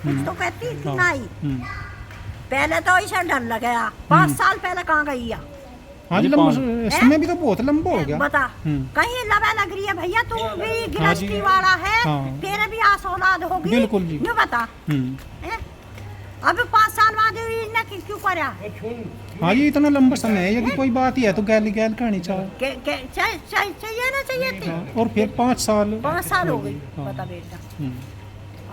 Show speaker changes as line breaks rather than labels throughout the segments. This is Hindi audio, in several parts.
कुछ तो कहती कि नहीं। पहले तो ऐसा डर लगा 5 साल पहले कहाँ गई है।
हाँ जी, समय भी तो बहुत लंबा हो गया।
बता कहीं लगा लग रही है भैया, तू भी गृहस्थी वाला है, तेरे भी आस औलाद होगी।
बिल्कुल जी।
न्यू बता अब 5 साल बाद ना क्यों करा।
हाँ जी, इतना लंबा समय है, यदि कोई बात ही है तो गैल गैल कहनी चाहिए
चाहिए ना चाहिए थी।
और फिर 5 साल
हो गई। बता बेटा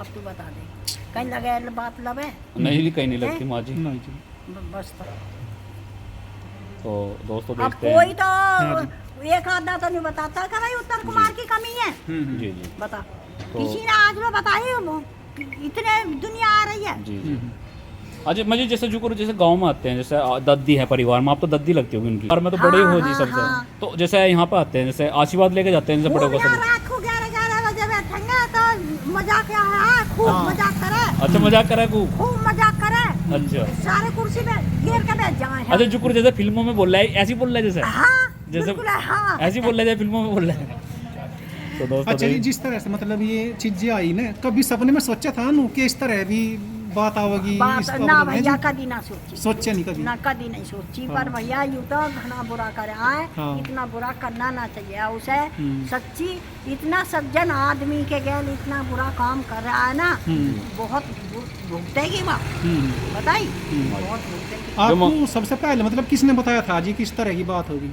अब तू बता दे कहीं लगे बात लगे
नहीं, कहीं नहीं लगती माँ जी।
नहीं जी।
बस
तो दोस्तों
अब
देखते
कोई
हैं।
तो एक आधा तो नहीं बताता कि भाई उत्तम कुमार की कमी है।
जी जी
बता किसी ने आज में बताई इतने दुनिया आ रही है।
जी जी। अच्छा मुझे जैसे जो करो, जैसे गांव में आते हैं, जैसे दद्दी है परिवार में, आप तो दद्दी लगती होगी उनकी। और मैं तो बड़े हो जी सबसे। तो जैसे यहाँ पे आते हैं, जैसे आशीर्वाद लेके जाते हैं, जैसे बड़े को सब।
रात को 11 बजे बैठेंगे तो मजाक है, खूब मजाक करे।
अच्छा मजाक करे
खूब मजाक करे।
अच्छा
सारे कुर्सी पे घेर के बैठ जाए।
अच्छा जुकुर जैसे फिल्मों में बोल रहा है, ऐसी बोल रहा है जैसे जैसे ऐसी बोल रहा है फिल्मों में बोल रहा है। तो दोस्तों
अच्छा जी, जिस तरह से मतलब ये चीजें आई ना, कभी सपने में सोचा था नु कि इस तरह भी बात आवेगी?
ना भैया कभी ना
सोचे नहीं कभी?
ना कभी नहीं सोची। पर भैया यूँ तो घना बुरा करे आए, इतना बुरा करना ना चाहिए उसे। सच्ची इतना सज्जन आदमी के गैल इतना बुरा काम कर रहा है ना, बहुत भुगतेगी बात। बताई बहुत भुगतेगी।
आपको सबसे पहले मतलब किसने बताया था जी किस तरह की बात होगी?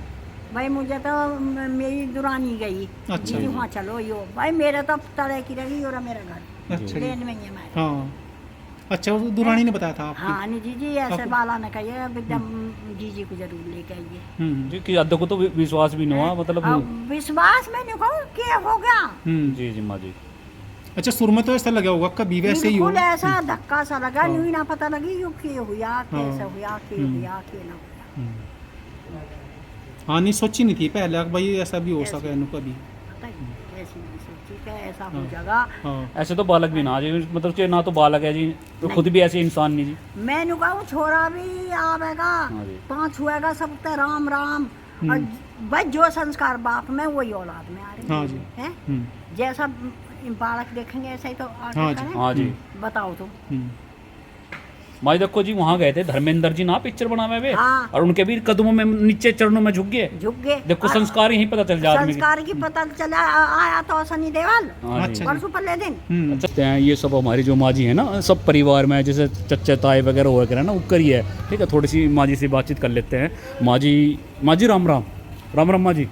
भाई मुझे तो मेरी दुरानी गई।
अच्छा
जी वहाँ चलो यो भाई, मेरे तो तरह की रही और मेरा घर
अच्छा
लेन में ही है मैं।
हाँ अच्छा, वो दुरानी ने बताया था आपको?
हाँ नहीं जी ऐसे बाला ने कहिए एकदम जी को जरूर लेके आइए।
जी कि अद्ध को तो विश्वास भी नहीं हुआ मतलब।
विश्वास में नहीं कहूँ क्या हो गया।
जी जी माँ जी।
अच्छा शुरू में तो ऐसा लगा होगा कभी वैसे ही हो?
बिल्कुल ऐसा धक्का सा लगा, यूँ ना पता लगी यू के हुआ कैसे हुआ के हुआ के ना हुआ।
हाँ नहीं सोची नहीं थी पहले भाई ऐसा भी हो सके न कभी।
ऐसी नहीं सोची कि ऐसा हो जाएगा।
ऐसे तो बालक भी ना जी, मतलब कि ना तो बालक है जी, तो खुद भी ऐसे इंसान नहीं जी।
मैं नु कहूँ छोरा भी आवेगा 5 हुएगा सब तो राम राम। और भाई जो संस्कार बाप में वही औलाद में आ रही है। जैसा बालक देखेंगे ऐसा ही तो
हाँ जी।
बताओ तो
माँ देखो जी, वहाँ गए थे धर्मेंद्र जी ना पिक्चर बनावे हुए, और उनके भी कदमों में नीचे चरणों में झुक गए। देखो संस्कार यही पता चल जाए,
संस्कार की पता चला। आया तो सनी देवल परसों पहले दिन।
अच्छा ये सब हमारी जो माँ जी है ना, सब परिवार में जैसे चच्चे ताए वगैरह हुआ करे ना, ऊपर ही है। ठीक है, थोड़ी सी माँ जी से बातचीत कर लेते हैं। माँ जी राम राम। राम राम माँ जी।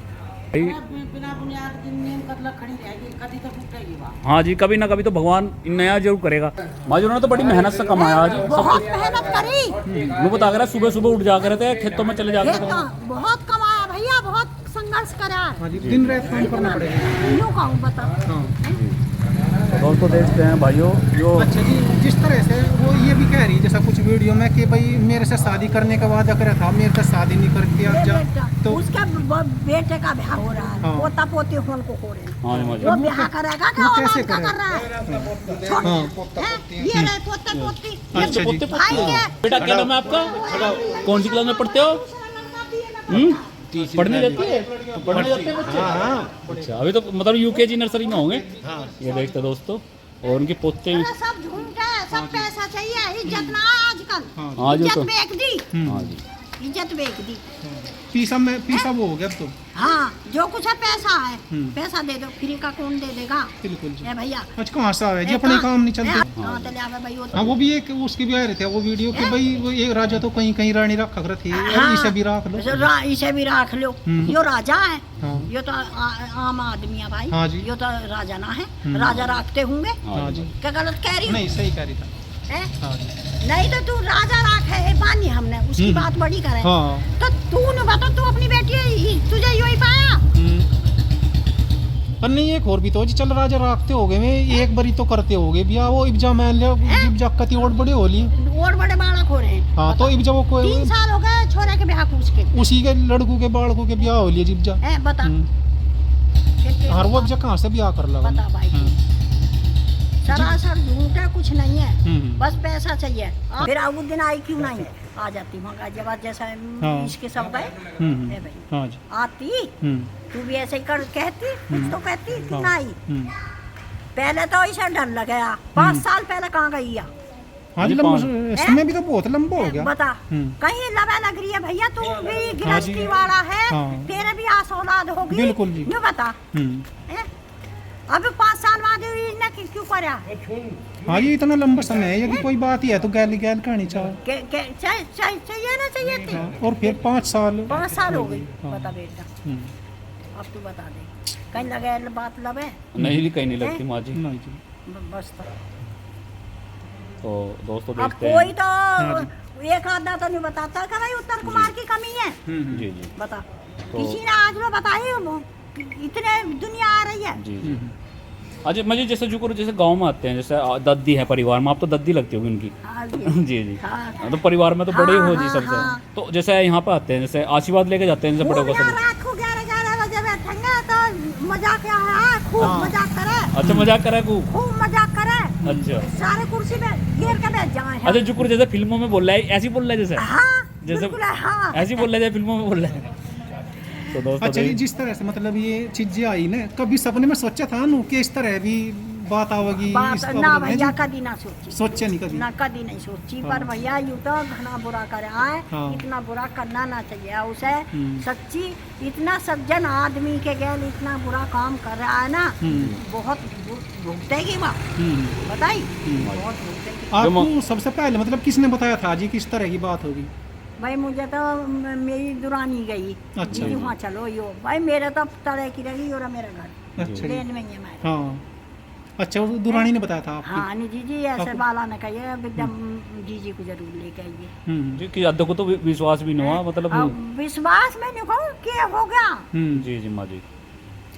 हाँ जी, कभी ना कभी तो भगवान नया जरूर करेगा। माँ जी उन्होंने तो बड़ी मेहनत से कमाया आज।
बहुत मेहनत करी।
वो बता कर सुबह सुबह उठ जा रहे थे, खेतों में चले जाते थे।
बहुत कमाया भैया, बहुत संघर्ष करा।
दिन रात काम करना पड़ेगा।
यूँ कहूँ बता।
दोस्तों देखते हैं भाइयों जो।
अच्छा जी, जिस तरह से वो ये भी कह रही जैसा कुछ वीडियो में कि भाई मेरे से शादी करने का वादा करा था, मेरे से शादी नहीं करती अब जा
तो उसका बेटे का ब्याह हो रहा है, पोता पोती होन को हो रहे हैं। वो ब्याह करेगा क्या?
कैसे
कर रहा है? ये रहे पोते पोती।
अच्छा जी।
बेटा क्या नाम है आपका? कौन सी क्लास में पढ़ते हो? पढ़ने जाते हैं? पढ़ने जाते हैं बच्चे? अच्छा, अभी तो मतलब यूकेजी नर्सरी में होंगे। ये देखते दोस्तों, और उनके पोते
सब झूठ है, सब पैसा चाहिए, इज्जत ना आजकल।
आज
इज्जत
तो
बेच दी।
हाँ जी,
इज्जत बेच दी।
पीसा वो हो गया अब तो।
हाँ जो कुछ है पैसा है, पैसा दे दो, फ्री का कौन दे देगा?
बिल्कुल जी।
भैया
अच्छा कहाँ से आवे जी, अपने काम नहीं चलते।
हाँ
वो भी एक उसकी भी आ रहे थे वो वीडियो कि भाई वो एक राजा तो कहीं कहीं रानी रखा कर थी, इसे भी रख लो।
इसे भी रख लो, यो राजा है। यो तो आम आदमी है भाई, यो तो राजा ना है। राजा रखते होंगे, क्या गलत कह रही?
नहीं सही कह रही था।
नहीं तो तू राजा राख है बानी, हमने उसकी बात बड़ी करे। तो तू न बता, तू अपनी बेटी तुझे यो ही पाया।
पर नहीं एक और भी तो जी, चल राजा रखते हो गए, एक बारी तो करते हो गए भैया। वो इब्जा मान लिया, इब्जा कती और बड़े हो ली,
और बड़े बालक हो रहे हैं।
हाँ तो इब्जा वो
3 साल हो गए छोरे के ब्याह पूछ के,
उसी के लड़कों के बालकों के ब्याह हो लिए इब्जा।
बता
और वो इब्जा कहाँ से ब्याह कर लगा?
बता भाई, सरासर झूठ है, कुछ नहीं है, बस पैसा चाहिए। फिर अब दिन आई क्यों नहीं आ जाती वहाँ जब जैसा इसके सब गए भाई आती। तू भी ऐसे ही कर कहती, कुछ तो कहती कि नहीं। पहले तो इसे डर लगया 5 साल पहले कहाँ गई है
हाँ जी, समय भी तो बहुत लंबा हो गया।
बता कहीं लवे लग रही है भैया, तू भी गृहस्थी वाला है, तेरे भी आस औलाद होगी,
बिल्कुल जी।
क्यों बता अब 5 साल बाद इन्हें क्यों करया?
हाँ जी, इतना लंबा समय है, ये कोई बात ही है तो गैल गैल कहानी
चाहिए ना चाहिए थी।
और फिर 5 साल
5 साल हो गई। बता बेटा अब तू बता दे कहीं लगे बात लवे
नहीं, कहीं नहीं लगती माँ जी।
नहीं जी।
बस
तो दोस्तों
अब
देखते
कोई
हैं।
तो एक आधा तो नहीं बताता कि भाई उत्तर कुमार की कमी है।
जी जी
बता किसी ने आज में बताई वो इतने दुनिया आ रही है।
जी जी। अच्छा मुझे जैसे जो करो, जैसे गांव में आते हैं, जैसे दद्दी है परिवार में, आप तो दद्दी लगती होगी उनकी।
हाँ जी
जी जी।
हाँ।
तो परिवार में तो बड़े
हाँ,
हो जी
हाँ,
सबसे।
हाँ।
तो जैसे यहाँ पे आते हैं, जैसे आशीर्वाद लेके जाते हैं, जैसे बड़ों
खूब
का
यार
सब।
रात को 11 बजे बैठेंगे तो मजाक क्या है, खूब मजाक करे,
अच्छा मजाक करा
खूब मजाक करे,
अच्छा
सारे कुर्सी पे घेर के बैठ जाए।
अच्छा जुकुर जैसे फिल्मों में बोल रहा है, ऐसी बोल रहा है जैसे
हाँ
जैसे
बिल्कुल है, हाँ
ऐसी बोल रहा है जैसे फिल्मों में बोल रहा है। तो दोस्तों
अच्छा, ये जिस तरह से मतलब ये चीजें आई ना, कभी सपने में सोचा था ना कि इस तरह भी बात आवेगी?
बात
इस
ना
प्रॉब्लम है
भैया
जी?
कभी ना सोची,
सोचे नहीं कभी?
ना कभी नहीं सोची। पर भैया यूं तो घना बुरा करे आए,
हाँ।
इतना बुरा करना ना चाहिए उसे। सच्ची इतना सज्जन आदमी के गैल इतना बुरा काम कर रहा है ना, बहुत भुगतेगी बात बताई, बहुत भुगतेगी।
आपको सबसे पहले मतलब किसने बताया था जी किस तरह की बात होगी?
भाई मुझे तो मेरी दुरानी गई,
अच्छा।
जी वहाँ चलो यो भाई, मेरे तो तरह की रही और मेरा घर
अच्छा।
लेन में ही है मेरा।
हाँ अच्छा, वो दुरानी ने बताया था आपकी?
हाँ नहीं जी ऐसे
आपको-
बाला ने कहिए विद्या जी को जरूर लेके आइए।
जी कि अद्ध को तो विश्वास भी नहीं हुआ, मतलब
अब विश्वास में नहीं कहूँ क्या हो गया।
जी जी माँ जी।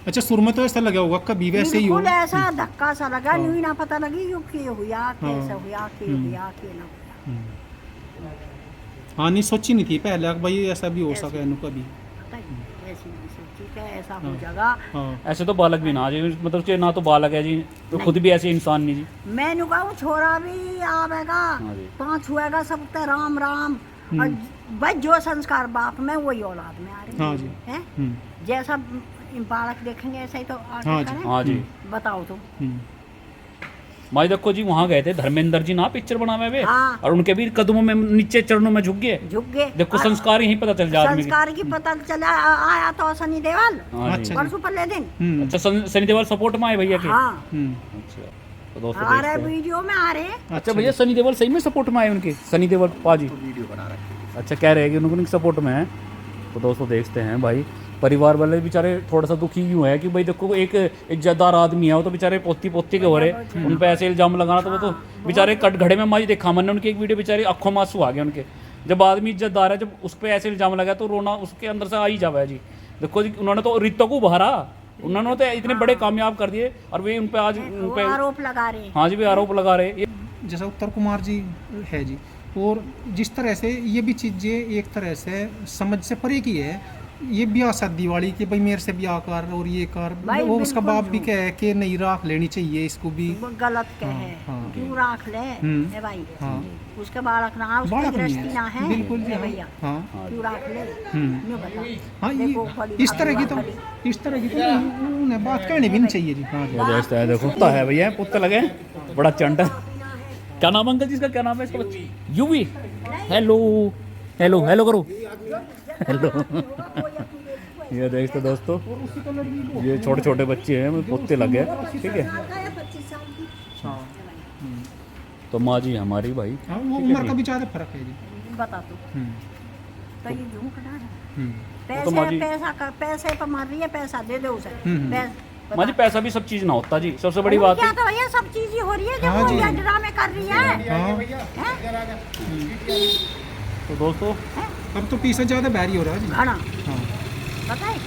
अच्छा, शुरू में तो ऐसा लगा होगा कभी वैसे ही हो?
बिल्कुल ऐसा धक्का सा लगा, नहीं ना पता लगी क्यों के हुआ, कैसे हुआ, के हुआ, के ना हुआ।
हाँ नहीं, सोची नहीं थी पहले भाई ऐसा भी हो सके न कभी।
पता ही ऐसी नहीं सोची कि ऐसा हो जाएगा।
हाँ
ऐसे तो बालक भी ना जी, मतलब कि ना तो बालक है जी, तो खुद भी ऐसे इंसान नहीं जी।
मैं नु कहूँ छोरा भी आवेगा,
हाँ जी।
5 हुएगा सब तो राम राम। और भाई जो संस्कार बाप में वही औलाद में आ रही
हाँ जी।
है। जैसा बालक देखेंगे ऐसा ही तो आगे
हाँ जी।
करें।
हाँ जी।
बताओ तो
माई देखो जी, वहाँ गए थे धर्मेंद्र जी ना पिक्चर बनावे हुए,
हाँ।
और उनके भी कदमों में नीचे चरणों में झुक गए।
झुक गए।
देखो संस्कार यही पता चल जाए आदमी की।
संस्कार की पता चला आया तो सनी देओल
हाँ जी।
अच्छा।
परसों पहले दिन।
अच्छा सनी देओल सपोर्ट में आए भैया के।
हाँ
अच्छा तो दोस्तों
आ रहे
देखते हैं।
वीडियो में आ रहे।
अच्छा भैया सनी देओल सही में सपोर्ट में आए उनके, सनी देओल पाजी वीडियो बना रखे। अच्छा कह रहे हैं कि उनके सपोर्ट में है। तो दोस्तों देखते हैं भाई, परिवार वाले बेचारे थोड़ा सा दुखी यूँ है कि भाई देखो एक इज्जतदार आदमी है, वो तो बेचारे पोती पोती के हो रहे, उन पे ऐसे इल्जाम लगाना, तो वो तो बेचारे कटघड़े में माजी देखा मैंने उनकी एक वीडियो, बेचारे आंखों में आंसू आ गए उनके। जब आदमी इज्जतदार है, जब उस पर ऐसे इल्जाम लगा तो रोना उसके अंदर से आ ही जावा है जी। देखो जी उन्होंने तो रितो को उभारा, उन्होंने तो इतने बड़े कामयाब कर दिए, और वे उन पे आज उन पे
आरोप लगा रहे।
हाँ जी भी आरोप लगा रहे।
जैसा उत्तर कुमार जी है जी, और जिस तरह से ये भी चीज़ें एक तरह से समझ से परे की है, ये ब्याह शादी वाली कि भाई मेरे से ब्याह कर और ये कर,
भाई
वो उसका
बिल्कुल
बाप भी कहे कि नहीं राख लेनी चाहिए इसको भी।
वो गलत कहे,
हाँ।
क्यों राख ले ए भाई,
हाँ।
उसके बालक ना उसकी
बालक नहीं
गृहस्थी ना
है,
है
बिल्कुल जी,
ए
हाँ।
भैया,
हाँ
क्यों राख ले यूँ बता।
हाँ,
देखो,
ये
बड़ी
इस तरह की तो
बड़ी।
इस तरह की तो उन्हें बात कहनी भी नहीं चाहिए जी। हाँ जी।
देखते हैं, देखो कुत्ता है भैया, कुत्ते लगे बड़ा चंट है। क्या नाम अंकल जी इसका, क्या नाम है इसका? यूवी। हेलो हेलो हेलो करो, हेलो। ये देखते दोस्तों, ये छोटे छोटे बच्चे हैं, कुत्ते लगे, ठीक है। तो माँ जी हमारी भाई,
हाँ, वो उम्र का भी ज़्यादा फर्क है जी।
बता तो ये झूठना है।
तो माँ जी-
पैसे पर मार रही है, पैसा दे दो उसे।
माँ जी पैसा भी सब चीज़ ना होता जी, सबसे बड़ी बात
क्या
है।
तो भैया सब चीज ही हो रही है,
हाँ
जब
जी।
वो ड्रामे कर रही है।
हाँ,
हैं?
तो दोस्तों
अब तो पीछे ज़्यादा भारी हो रहा है जी।
घना
हाँ
पता है,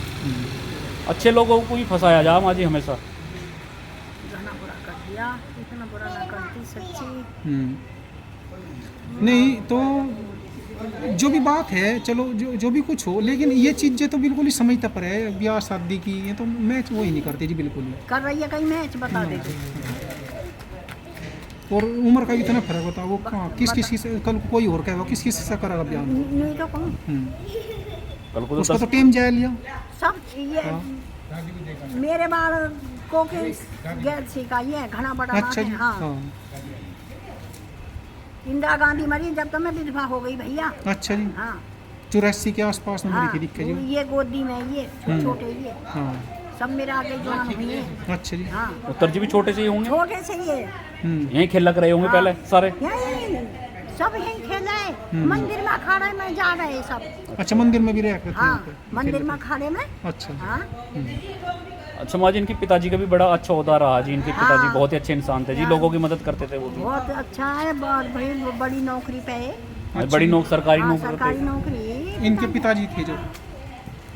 अच्छे लोगों को ही फंसाया जा माँ जी हमेशा।
घना बुरा कर दिया, इतना बुरा ना करती सच्ची।
नहीं तो जो भी बात है, चलो जो भी कुछ हो, लेकिन ये चीज़ें तो बिल्कुल ही समझता पर है, ब्याह शादी की ये तो मैच वो ही नहीं करते जी बिल्कुल ही।
कर रही है कहीं मैच बता दे तू।
और उम्र का भी इतना फर्क होता है, वो कहाँ किस किसी से, कल कोई और कहेगा किस किस से करेगा ब्याह।
नहीं तो कहूँ
कल को तो
उसका तो टाइम जाए लिया।
सब ये मेरे बाल कोके गैलेक्सी का ये घना बड़ा
अच्छा
नाम
जी
है। हाँ
हाँ
इंदिरा गांधी मरी जब तो मैं विधवा हो गई भैया।
अच्छा जी
हाँ
84 के आसपास में
हाँ
मरी थी दिक्कत जी
ये गोदी में ये छोटे ये
हाँ
सब मेरे आगे जवान हुए हैं।
अच्छा जी
हाँ
उत्तर जी भी छोटे से ही होंगे,
छोटे से ये
यहीं खेल रहे होंगे पहले सारे।
यहीं सब यहीं खेला है। मंदिर में अखाड़े में जा रहे सब।
अच्छा मंदिर में भी रह करते
हाँ
हैं
मंदिर में अखाड़े में।
अच्छा
हाँ
अच्छा माँ जी, इनके पिताजी का भी बड़ा अच्छा होता रहा जी। इनके पिताजी
हाँ।
बहुत ही अच्छे इंसान थे जी, लोगों की मदद करते थे वो भी।
बहुत अच्छा है। बहुत भाई वो बड़ी नौकरी पे है।
बड़ी सरकारी
हाँ,
नौकरी
सरकारी
करते।
नौकरी।
इनके पिताजी थे जो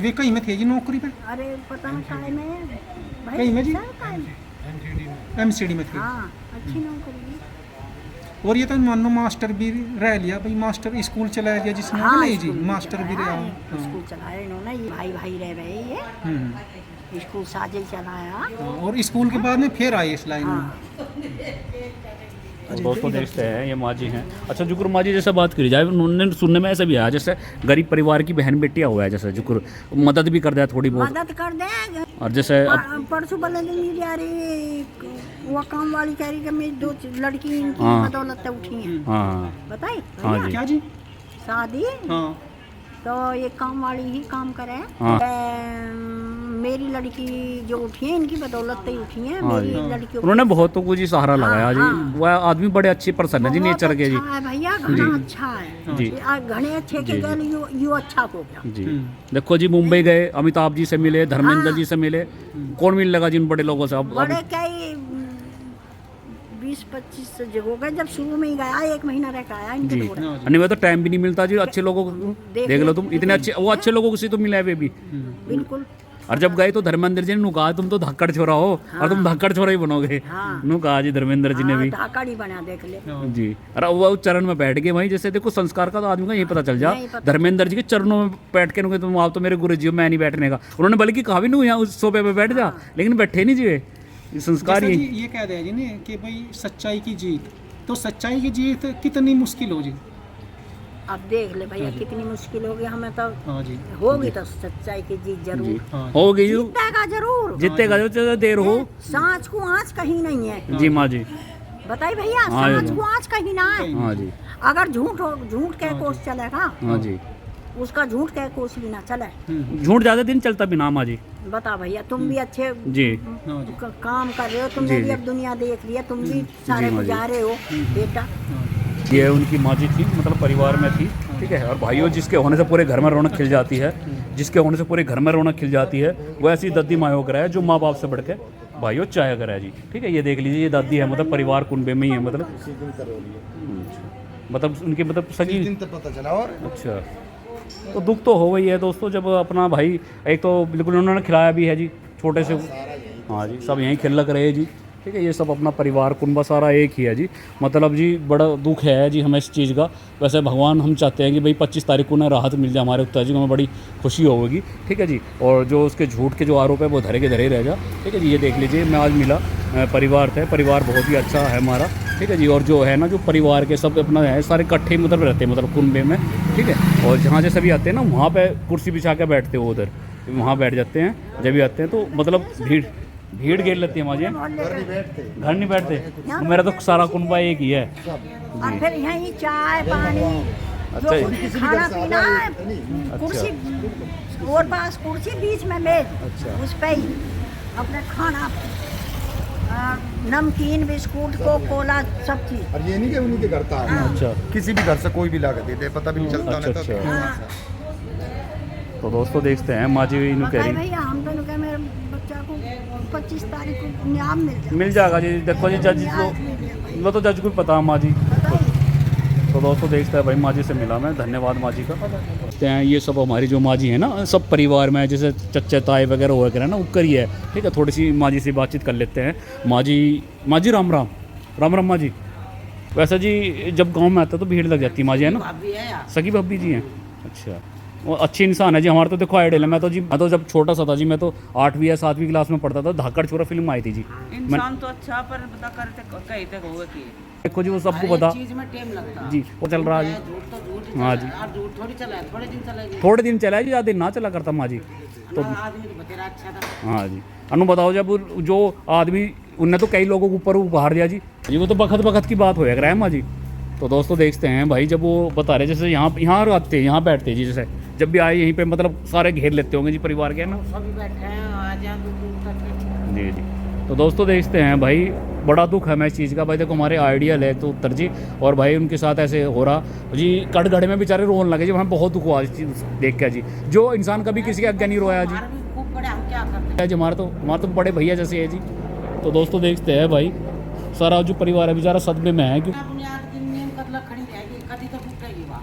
वे कहीं में थे जी नौकरी पे
अरे पता नहीं काय में भाई
कहीं में जी?
काय में।
एमसीडी में थे
हाँ अच्छी नौकरी।
और ये तो मान लो मास्टर भी रह लिया भाई, मास्टर स्कूल चलाया गया जिसने
हाँ,
नहीं जी
स्कूल
मास्टर भी रहा
हाँ, स्कूल चलाया इन्होंने। ये भाई भाई रह गए ये
हम्म।
स्कूल साजिल चलाया।
और स्कूल के बाद में फिर आए इस लाइन में
हाँ
और दोस्तों देखते हैं ये माँ जी हैं। अच्छा जुकुर माँ जी जैसे बात करी जाए, उन्होंने सुनने में ऐसा भी आया जैसे गरीब परिवार की बहन बेटियाँ हुआ है, जैसे जुकुर मदद भी कर दिया थोड़ी बहुत।
मदद कर दे।
और जैसे अब
परसों वाले दिन मेरी आ रही वो काम वाली कह रही कि मेरी 2 लड़की इनकी
हाँ।
बदौलत से उठी हैं।
हाँ
बताई
हाँ
भैया,
जी
क्या जी
शादी
हाँ
तो ये काम वाली ही काम करे।
हाँ।
मेरी लड़की जो उठी है इनकी बदौलत से ही उठी है।
हाँ
मेरी
जी।
लड़की
उन्होंने बहुतों को जी सहारा लगाया जी।
हाँ।
वह आदमी बड़े अच्छे पर्सन है जी,
बहुत
नेचर के जी।
अच्छा है भैया, घना अच्छा है
जी।
घने अच्छे के गल यू अच्छा हो गया।
जी देखो जी, मुंबई गए, अमिताभ जी से मिले, धर्मेंद्र
हाँ।
जी से मिले, कौन मिलने लगा जी उन बड़े लोगों से। अब
बड़े कई 20-25 जगह गए। जब शुरू में ही गया 1 महीना रह के आया इनके
जी
थोड़ा।
नहीं मैं तो टाइम भी नहीं मिलता जी अच्छे लोगों को। देख लो तुम, इतने अच्छे वो अच्छे लोगों से तो मिले वे भी।
बिल्कुल।
और जब गए तो धर्मेंद्र जी ने कहा तुम तो धक्कड़ छोरा हो और तुम धक्कड़ छोरा ही बनोगे।
हाँ।
नु कहा जी धर्मेंद्र जी ने भी।
धाकड़ ही बना देख ले।
जी अरे वो चरण में बैठ गए वहीं। जैसे देखो संस्कार का तो आदमी का यही पता चल जा।
नहीं पता।
धर्मेंद्र जी के चरणों में बैठ के नुके तुम आप तो मेरे गुरु जी हो, मैं नहीं बैठने का। उन्होंने बल्कि कहा भी नहीं यहाँ उस सोफे पे बैठ जा, लेकिन बैठे नहीं जी वे। संस्कार
जैसा
यही।
जी ये कह दिया जी ने कि भाई सच्चाई की जीत, तो सच्चाई की जीत कितनी मुश्किल हो जी।
अब देख ले भैया कितनी मुश्किल होगी हमें तो।
हाँ जी
होगी तो सच्चाई की जीत जरूर।
हाँ
हो गई जी,
जीतेगा जरूर।
जितने का देर हो।
सांच को आँच कहीं नहीं है।
जी माँ जी।
बताई भैया,
हाँ
सांच
जी।
को आँच कहीं ना है।
हाँ जी
अगर झूठ के कोस चलेगा,
हाँ जी।
उसका झूठ के कोस भी ना चले।
झूठ ज्यादा दिन चलता भी ना माँ जी।
बता भैया, तुम भी अच्छे
जी
काम कर रहे हो। तुमने
जी,
भी
जी।
अब दुनिया देख लिया, तुम भी सारे
माँ जी।
गुजारे हो बेटा।
ये उनकी माँ जी थी, मतलब परिवार में थी, ठीक है। और भाइयों जिसके होने से पूरे घर में रौनक खिल जाती है, जिसके होने से पूरे घर में रौनक खिल जाती है, वो ऐसी दादी माँ होकर है जो माँ बाप से बढ़ के भाइयों चाहे कर है जी, ठीक है। ये देख लीजिए, ये दादी है, मतलब परिवार कुनबे में ही है, मतलब उनकी मतलब सगी
दिन तो पता चला। और
अच्छा तो दुख तो हो गई है दोस्तों, जब अपना भाई एक तो बिल्कुल उन्होंने खिलाया भी है जी छोटे से। हाँ जी सब यहीं खेल लग रहे हैं जी, ठीक है। ये सब अपना परिवार कुनबा सारा एक ही है जी। मतलब जी बड़ा दुख है जी हमें इस चीज़ का। वैसे भगवान हम चाहते हैं कि भाई 25 तारीख को ना राहत मिल जाए हमारे उत्तर जी को, हमें बड़ी खुशी होगी, ठीक है जी। और जो उसके झूठ के जो आरोप है वो धरे के धरे रह जा, ठीक है जी। ये देख लीजिए, मैं आज मिला परिवार थे, परिवार बहुत ही अच्छा है हमारा, ठीक है जी। और जो है ना जो परिवार के सब अपना है सारे इकट्ठे मतलब रहते हैं, मतलब कुनबे में, ठीक है। और जहाँ जैसे भी आते हैं ना वहाँ पे कुर्सी बिछा के बैठते हो, उधर वहाँ बैठ जाते हैं जब भी आते हैं। तो मतलब भीड़ घेर लेती है माजी, घर नहीं बैठते। मेरा तो सारा कुनबा एक ही है।
और फिर यहीं चाय पानी
अच्छा
जो
जी।
कुछ खाना पीना है, कुर्सी और पास कुर्सी बीच में मेज,
अच्छा।
उस पे ही अपने खाना नमकीन बिस्कुट को कोला सब चीज।
और ये नहीं कि उन्हीं के घर था,
अच्छा
किसी भी घर से कोई भी ला के देते, पता भी नहीं चलता।
अच्छा,
नहीं तो
अच्छा। तो दोस्तों देखते हैं माँ जी इन्हों कह
बताए
रही
भैया, हम तो कह मेरे बच्चा को 25 तारीख को न्याम
मिल जाएगा जी। देखो जी जज
न्याम
वो तो जज को भी पता है माँ जी।
बताइए।
तो दोस्तों देखते हैं भाई माँ जी से मिला मैं, धन्यवाद माँ जी का। देखते हैं ये सब हमारी जो माँ जी है ना, सब परिवार में जैसे चच्चे ताए वगैरह हुआ करे ना, ऊपर ही है, ठीक है। थोड़ी सी माँ जी से बातचीत कर लेते हैं। माँ जी राम राम राम राम माँ जी। वैसे जी जब गांव में आता तो भीड़ लग जाती है माँ जी, है ना? सगी भाभी जी हैं, अच्छा। वो अच्छी इंसान है जी। हमारे तो देखो आइडियल है। मैं तो जब छोटा सा था जी, मैं तो 8वीं या 7वीं क्लास में पढ़ता था, धाकड़ छोरा फिल्म आई थी जी।
इंसान तो अच्छा पर पता करते कहीं तक होगा कि
देखो जी वो सबको पता
चीज में टाइम लगता
जी, वो चल रहा है जी।
झूठ तो झूठ
हाँ जी
और झूठ थोड़ी चला है, थोड़े दिन चलेगी।
थोड़े दिन चला है जी, ज़्यादा दिन ना चला करता माँ जी।
तो आदमी तो बतेरा अच्छा था।
हाँ जी। अनु बताओ, जब जो आदमी उनने तो कई लोगों के ऊपर उपहार दिया जी, वो तो बखत बखत की बात होया कराए माँ जी। तो दोस्तों देखते हैं भाई, जब वो बता रहे जैसे यहाँ आते हैं, यहाँ बैठते हैं जी, जैसे जब भी आए यहीं पे मतलब सारे घेर लेते होंगे जी परिवार के, है ना।
सभी बैठे हैं, आ जा दूर तक।
जी जी। तो दोस्तों देखते हैं भाई, बड़ा दुख है मैं इस चीज़ का। भाई देखो हमारे आइडियल है तो उत्तर जी, और भाई उनके साथ ऐसे हो रहा जी। कटघड़े में बेचारे रोने लगे जी, हमें बहुत दुख हुआ इस चीज़ देख के जी। जो इंसान कभी किसी के आगे नहीं रोया जी।
हमारे भी खूब बड़े, हम क्या करते हैं।
जी हमारा तो बड़े भैया जैसे है जी। तो दोस्तों देखते हैं भाई, सारा जो परिवार है बेचारा सदमे में है, क्योंकि
बुनियाद की नींव कद लखड़ी रहेगी, कदी तो टूटेगी वहाँ।